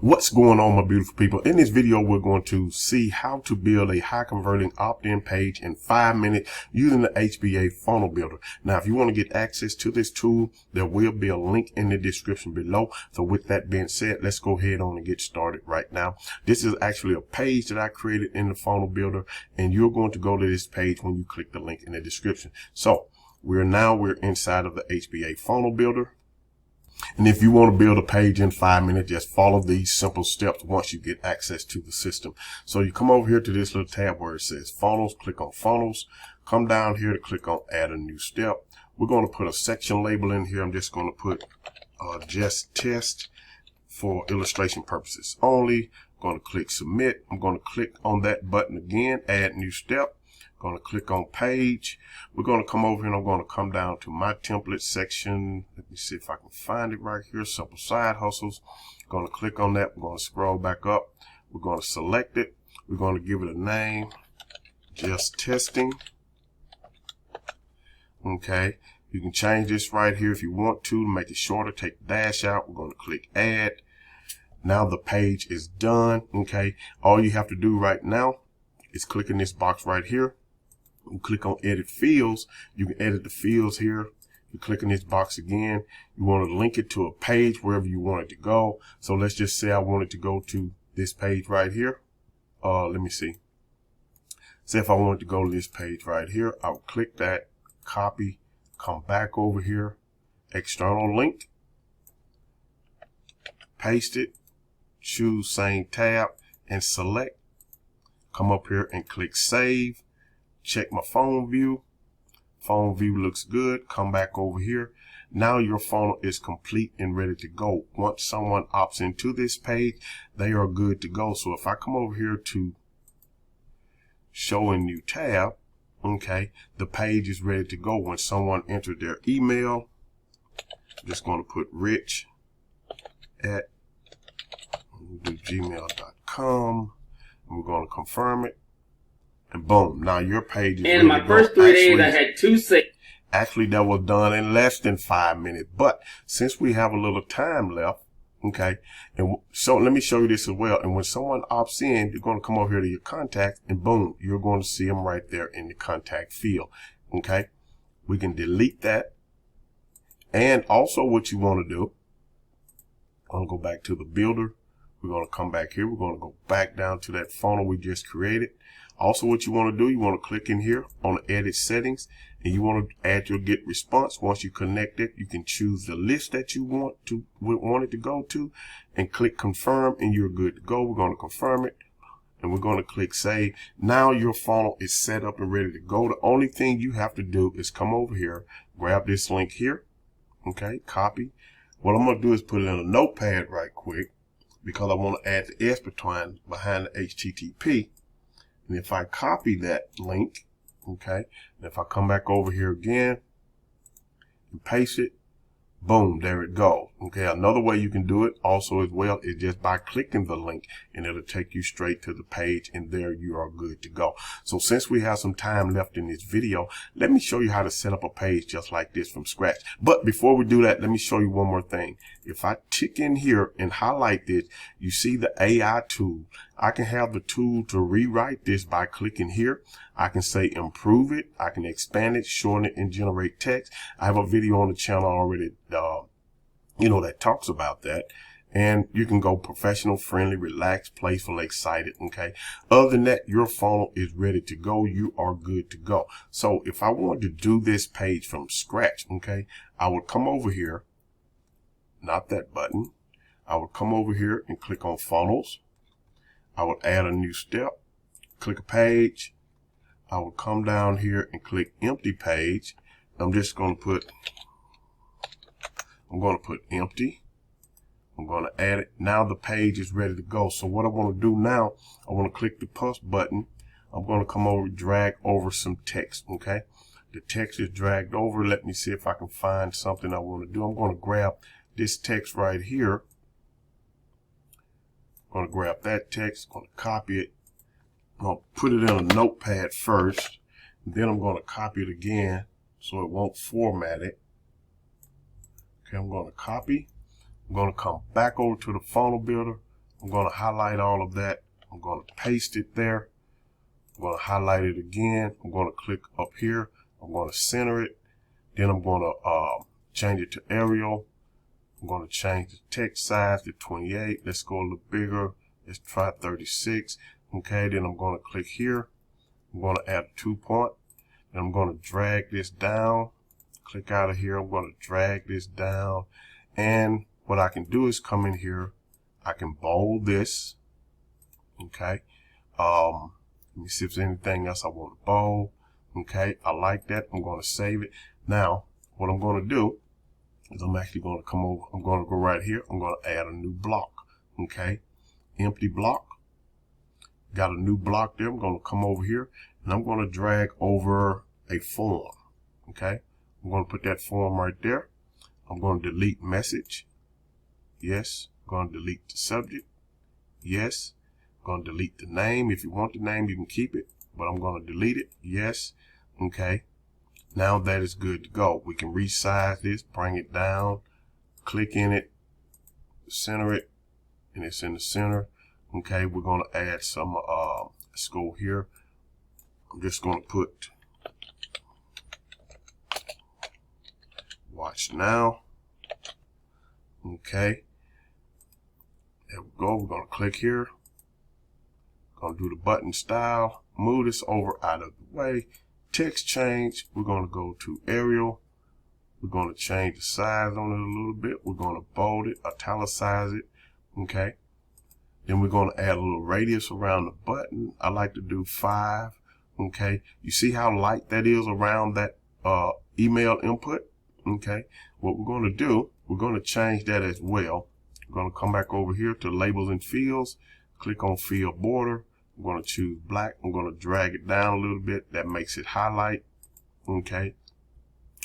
What's going on, my beautiful people? In this video, we're going to see how to build a high converting opt-in page in 5 minutes using the HBA Funnel Builder. Now, if you want to get access to this tool, there will be a link in the description below. So with that being said, let's go ahead on and get started right now. This is actually a page that I created in the Funnel Builder, and you're going to go to this page when you click the link in the description. So we're inside of the HBA Funnel Builder. And if you want to build a page in 5 minutes, just follow these simple steps once you get access to the system. So you come over here to this little tab where it says funnels, click on funnels, come down here to click on add a new step. We're going to put a section label in here. I'm just going to put just test for illustration purposes only. I'm going to click submit. I'm going to click on that button again, add new step. Going to click on page. We're going to come over here and I'm going to come down to my template section. Let me see if I can find it right here. Simple side hustles. Going to click on that. We're going to scroll back up. We're going to select it. We're going to give it a name. Just testing. Okay. You can change this right here if you want to make it shorter. Take the dash out. We're going to click add. Now the page is done. Okay. All you have to do right now is click in this box right here. You click on edit fields. You can edit the fields here. You click in this box again. You want to link it to a page wherever you want it to go. So let's just say I want it to go to this page right here. Let me see. Say if I wanted to go to this page right here, I would click that, copy, come back over here, external link, paste it, choose same tab and select. Come up here and click save. Check my phone view. Phone view looks good. Come back over here. Now your funnel is complete and ready to go. Once someone opts into this page, they are good to go. So if I come over here to show a new tab, okay, the page is ready to go. When someone entered their email, I'm just going to put rich at gmail.com. We're going to confirm it, and boom, now your page is ready to go. In my first 3 days, I had 2 sales. Actually, that was done in less than 5 minutes, but since we have a little time left, okay, and so let me show you this as well. And when someone opts in, you're going to come over here to your contacts, and boom, you're going to see them right there in the contact field. Okay, we can delete that, and also what you want to do, I'm going to go back to the builder. We're going to come back here. We're going to go back down to that funnel we just created. Also, what you want to do, you want to click in here on the edit settings, and you want to add your get response. Once you connect it, you can choose the list that you want it to go to, and click confirm, and you're good to go. We're going to confirm it, and we're going to click save. Now your funnel is set up and ready to go. The only thing you have to do is come over here, grab this link here, okay, copy. What I'm going to do is put it in a notepad right quick, because I want to add the S behind the HTTP. And if I copy that link, okay, and if I come back over here again and paste it, boom, there it goes. Okay, another way you can do it also as well is just by clicking the link, and it'll take you straight to the page, and there you are good to go. So since we have some time left in this video, let me show you how to set up a page just like this from scratch. But before we do that, let me show you one more thing. If I tick in here and highlight this, you see the AI tool. I can have the tool to rewrite this by clicking here. I can say improve it. I can expand it, shorten it, and generate text. I have a video on the channel already, that talks about that. And you can go professional, friendly, relaxed, playful, excited. Okay. Other than that, your funnel is ready to go. You are good to go. So if I wanted to do this page from scratch, okay, I would come over here, not that button. I would come over here and click on funnels. I would add a new step, click a page. I would come down here and click empty page. I'm just going to put empty. I'm going to add it. Now the page is ready to go. So what I want to do now, I want to click the plus button. I'm going to come over, drag over some text. Okay. The text is dragged over. Let me see if I can find something I want to do. I'm going to grab this text right here. I'm going to grab that text, going to copy it. I'm going to put it in a notepad first. Then I'm going to copy it again so it won't format it. Okay, I'm going to copy. I'm going to come back over to the funnel builder. I'm going to highlight all of that. I'm going to paste it there. I'm going to highlight it again. I'm going to click up here. I'm going to center it. Then I'm going to change it to Arial. I'm going to change the text size to 28. Let's go a little bigger. Let's try 36. Okay, then I'm going to click here. I'm going to add a 2-point. And I'm going to drag this down. Click out of here. I'm going to drag this down. And what I can do is come in here. I can bold this. Okay. Let me see if there's anything else I want to bold. Okay. I like that. I'm going to save it. Now, what I'm going to do is I'm actually going to come over. I'm going to go right here. I'm going to add a new block. Okay. Empty block. Got a new block there. I'm going to come over here and I'm going to drag over a form. Okay. I'm going to put that form right there. I'm going to delete message. Yes. I'm going to delete the subject. Yes. I'm going to delete the name. If you want the name, you can keep it, but I'm going to delete it. Yes. Okay. Now that is good to go. We can resize this, bring it down, click in it, center it, and it's in the center. Okay. We're going to add some, let's go here. I'm just going to put watch now. Okay. There we go. We're going to click here. Going to do the button style. Move this over out of the way. Text change. We're going to go to Arial. We're going to change the size on it a little bit. We're going to bold it, italicize it. Okay. Then we're going to add a little radius around the button. I like to do 5. Okay. You see how light that is around that email input? Okay. What we're going to do, we're going to change that as well. We're going to come back over here to labels and fields. Click on field border. I'm going to choose black. I'm going to drag it down a little bit. That makes it highlight. Okay.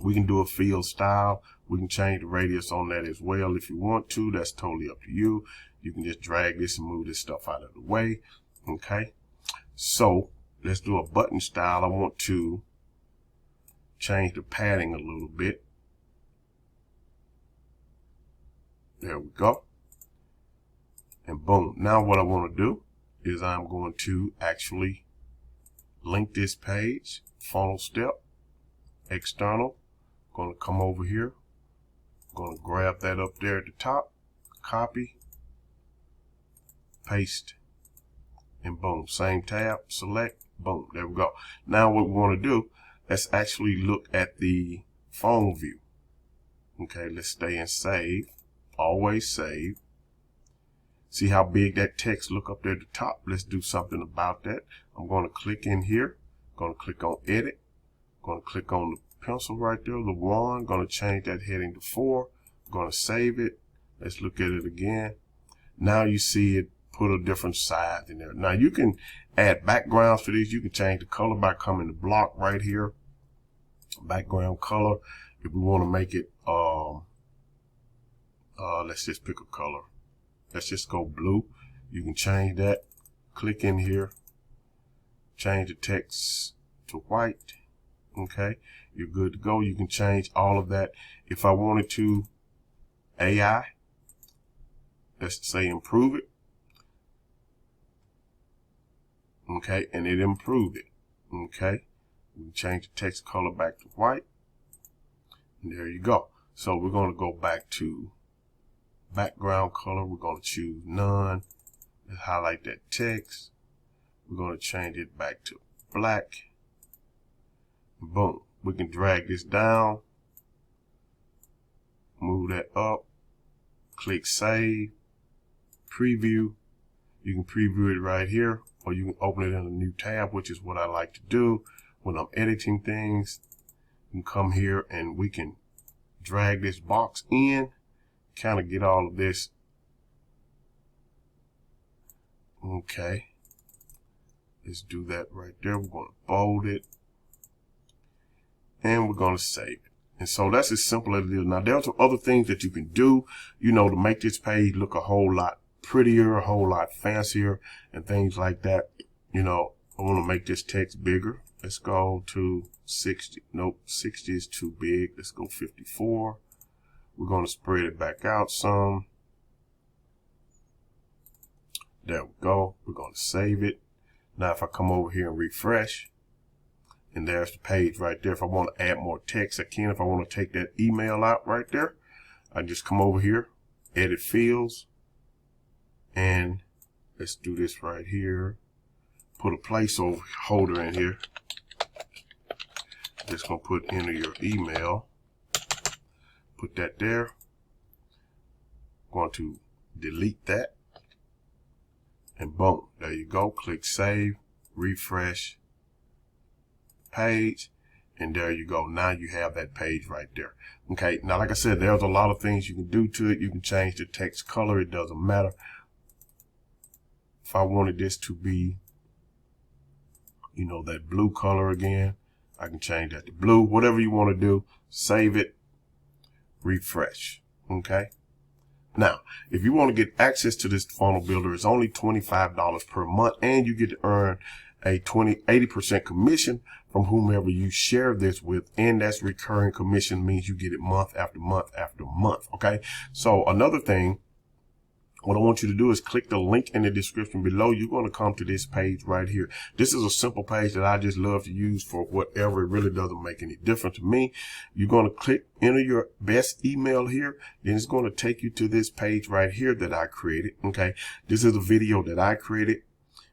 We can do a field style. We can change the radius on that as well if you want to. That's totally up to you. You can just drag this and move this stuff out of the way. Okay. So let's do a button style. I want to change the padding a little bit. There we go. And boom. Now what I want to do is I'm going to actually link this page, funnel step, external. Going to come over here. Going to grab that up there at the top, copy, paste, and boom. Same tab, select, boom. There we go. Now what we want to do, let's actually look at the phone view. Okay, let's stay in save. Always save. See how big that text look up there at the top? Let's do something about that. I'm going to click in here. Going to click on edit. Going to click on the pencil right there, the 1. Going to change that heading to 4. Going to save it. Let's look at it again. Now you see it put a different size in there. Now you can add backgrounds for these. You can change the color by coming to block right here. Background color. If we want to make it, let's just pick a color. Let's just go blue. You can change that. Click in here. Change the text to white. Okay. You're good to go. You can change all of that. If I wanted to AI, let's say improve it. Okay. And it improved it. Okay. We can change the text color back to white. And there you go. So we're going to go back to background color. We're going to choose none. Let's highlight that text. We're going to change it back to black. Boom. We can drag this down. Move that up. Click save. Preview. You can preview it right here, or you can open it in a new tab, which is what I like to do when I'm editing things. You can come here and we can drag this box in. Kind of get all of this. Okay. Let's do that right there. We're going to bold it. And we're going to save it. And so that's as simple as it is. Now, there's other things that you can do, to make this page look a whole lot prettier, a whole lot fancier, and things like that. I want to make this text bigger. Let's go to 60. Nope, 60 is too big. Let's go 54. We're going to spread it back out some. There we go. We're going to save it. Now if I come over here and refresh, and there's the page right there. If I want to add more text, I can. If I want to take that email out right there, I just come over here, edit fields, and let's do this right here. Put a placeholder in here. Just gonna put enter your email. Put that there. Going to delete that. And boom, there you go. Click save, refresh page, and there you go. Now you have that page right there. Okay, now like I said, there's a lot of things you can do to it. You can change the text color. It doesn't matter. If I wanted this to be, you know, that blue color again, I can change that to blue. Whatever you want to do, save it, refresh. Okay. Now, if you want to get access to this funnel builder, it's only $25 per month, and you get to earn a 80% commission from whomever you share this with, and that's recurring commission, means you get it month after month after month. Okay. So another thing, what I want you to do is click the link in the description below. You're going to come to this page right here. This is a simple page that I just love to use for whatever. It really doesn't make any difference to me. You're going to click enter your best email here. Then it's going to take you to this page right here that I created. Okay. This is a video that I created.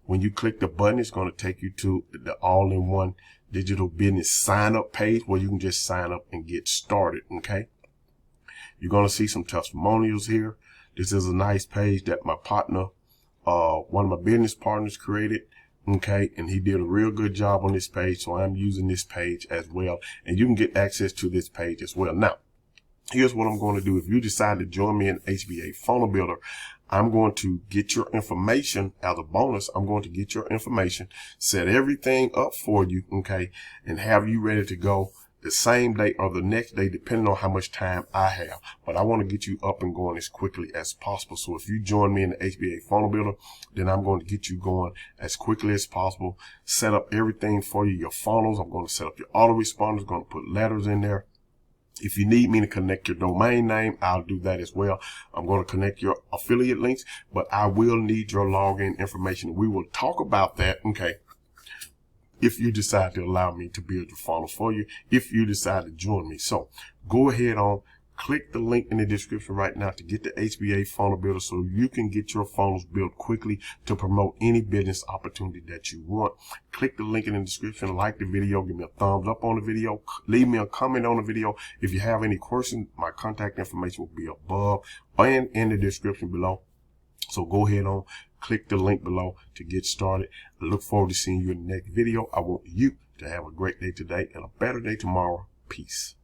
When you click the button, it's going to take you to the all-in-one digital business sign up page where you can just sign up and get started. Okay. You're going to see some testimonials here. This is a nice page that my partner, one of my business partners created. Okay. And he did a real good job on this page. So I'm using this page as well. And you can get access to this page as well. Now, here's what I'm going to do. If you decide to join me in HBA Funnel Builder, I'm going to get your information as a bonus. I'm going to get your information, set everything up for you. Okay. And have you ready to go the same day or the next day, depending on how much time I have. But I want to get you up and going as quickly as possible. So if you join me in the HBA Funnel Builder, then I'm going to get you going as quickly as possible. Set up everything for you, your funnels. I'm going to set up your autoresponders, going to put letters in there. If you need me to connect your domain name, I'll do that as well. I'm going to connect your affiliate links, but I will need your login information. We will talk about that. Okay. If you decide to allow me to build your funnel for you, if you decide to join me. So go ahead on, click the link in the description right now to get the HBA Funnel Builder so you can get your funnels built quickly to promote any business opportunity that you want. Click the link in the description, like the video, give me a thumbs up on the video, leave me a comment on the video. If you have any questions, my contact information will be above and in the description below. So go ahead on, click the link below to get started. I look forward to seeing you in the next video. I want you to have a great day today and a better day tomorrow. Peace.